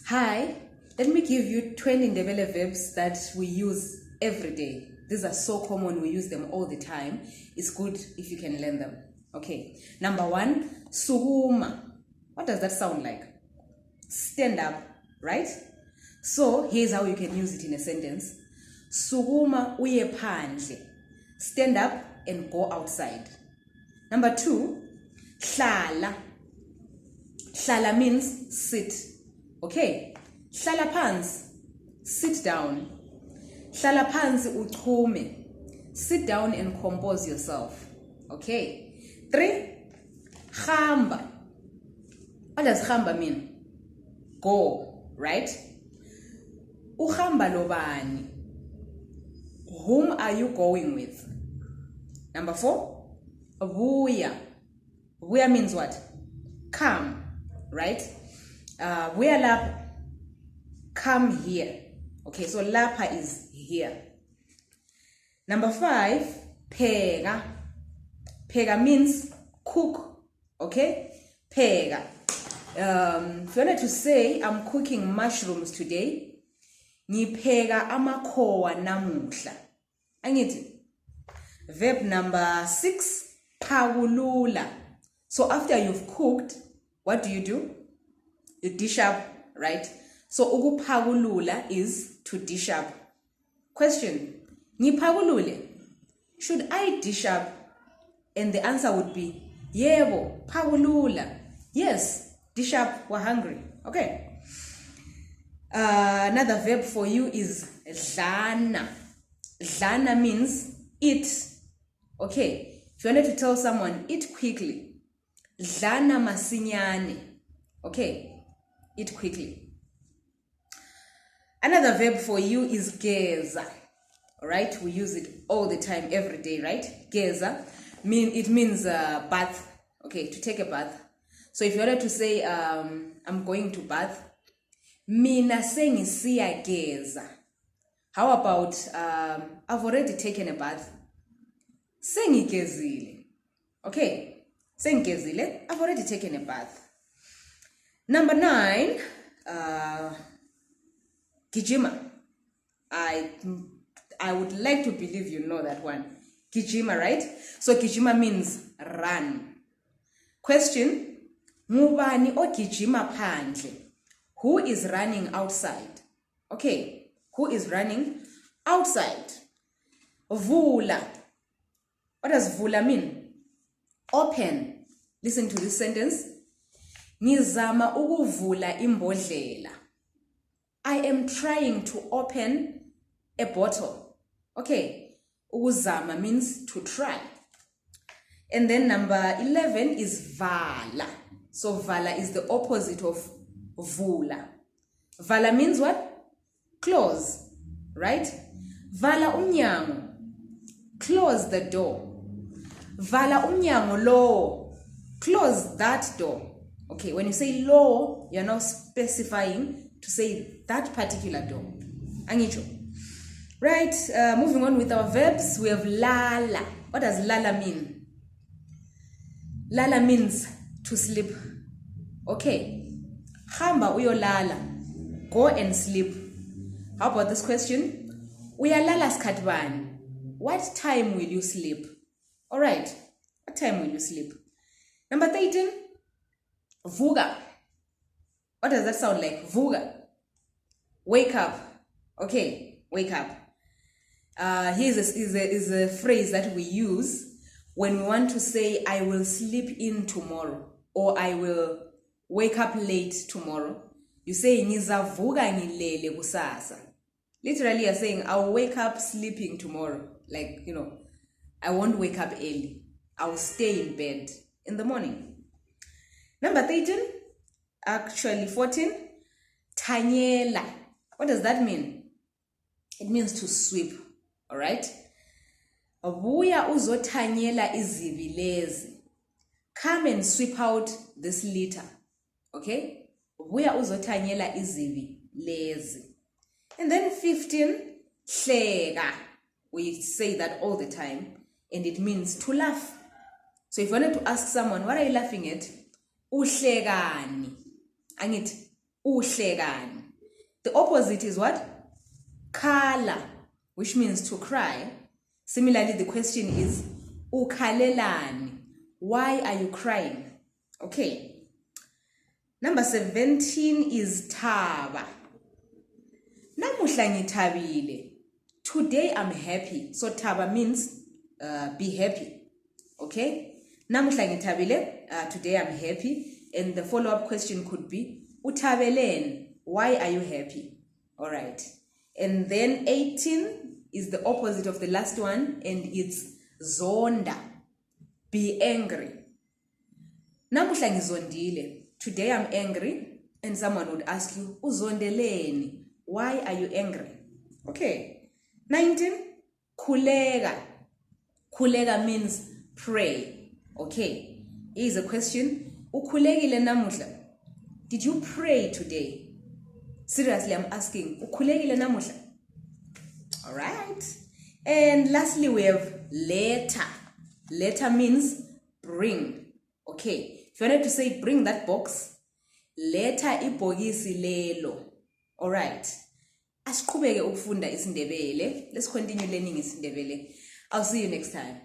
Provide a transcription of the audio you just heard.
Hi, let me give you 20 Ndebele verbs that we use every day. These are so common, we use them all the time. It's good if you can learn them. Okay, number one, sukuma. What does that sound like? Stand up, right? So here's how you can use it in a sentence. Sukuma uye phandle. Stand up and go outside. Number two, hlala. Hlala means sit. Okay, hlala phansi, sit down. Hlala phansi uchume, sit down and compose yourself. Okay. 3, khamba. What does khamba mean? Go, right? Uhamba lobani. Whom are you going with? Number 4, vuya. Vuya means what? Come, right? Vuya lapha. Come here. Okay, so lapha is here. Number 5, pheka. Pheka means cook. Okay, pheka. If you wanted to say I'm cooking mushrooms today, ngipheka amakhowa namuhla. Angithi. Verb number 6, phakulula. So after you've cooked, what do? You dish up, right? So ukuphakulula is to dish up. Question, ngiphakulule. Should I dish up? And the answer would be, yebo, phakulula. Yes, dish up, we're hungry. Okay. Another verb for you is dlana. Dlana means eat. Okay. If you wanted to tell someone, eat quickly. Dlana masinyane. Okay. Eat quickly. Another verb for you is geza. Alright, we use it all the time, every day, right? Geza. It means bath. Okay, to take a bath. So if you wanted to say, I'm going to bath, mina sengisiya geza. How about, I've already taken a bath. Sengigezile. Okay, sengigezile, I've already taken a bath. Number 9, gijima. I would like to believe you know that one. Gijima, right? So gijima means run. Question, ngubani ogijima phandle? Who is running outside? Okay, who is running outside? Vula. What does vula mean? Open. Listen to this sentence. Ngizama ukuvula imbodlela. I am trying to open a bottle. Okay, ukuzama means to try. And then number 11 is vala. So vala is the opposite of vula. Vala means what? Close, right? Vala umnyango. Close the door. Vala umnyango lo. Close that door. Okay, when you say lo, you're now specifying to say that particular door. Angicho. Right, moving on with our verbs, we have lala. What does lala mean? Lala means to sleep. Okay. Hamba uyolala. Go and sleep. How about this question? Uyalala skhathi bani? What time will you sleep? Alright. What time will you sleep? Number 13. Vuga. What does that sound like? Vuga. Wake up. Okay, wake up. Here is a phrase that we use when we want to say, I will sleep in tomorrow, or I will wake up late tomorrow. You say, ngizavuka ngilele kusasa. Literally, you're saying, I'll wake up sleeping tomorrow. Like, I won't wake up early. I'll stay in bed in the morning. Number 14, thanyela. What does that mean? It means to sweep. All right. Vuya uzothanyela izibi lezi. Come and sweep out this litter. Okay. Vuya uzothanyela izibi lezi. And then 15, hleka. We say that all the time, and it means to laugh. So if you wanted to ask someone, what are you laughing at? Uhlekani. Angithi, Uhlekani. The opposite is what? Khala, which means to cry. Similarly, the question is ukhalelani. Why are you crying? Okay. Number 17 is thaba. Namuhla ngithabile. Today I'm happy. So thaba means be happy. Okay? Namuhla ngithabile. Today I'm happy. And the follow-up question could be uthabeleni. Why are you happy? All right. And then 18 is the opposite of the last one, and it's zonda. Be angry. Namuhla ngizondile. Today I'm angry, and someone would ask you, uzondeleni? Why are you angry? Okay. 19, khuleka. Khuleka means pray. Okay. Here's a question. Ukhulekile namuhla? Did you pray today? Seriously, I'm asking. Ukhulekile namuhla? All right. And lastly, we have letter. Letter means bring. Okay. If you wanted to say bring that box, letter ibhokisi lelo. All right. Asiqhubeke ukufunda isiNdebele. Let's continue learning isiNdebele. I'll see you next time.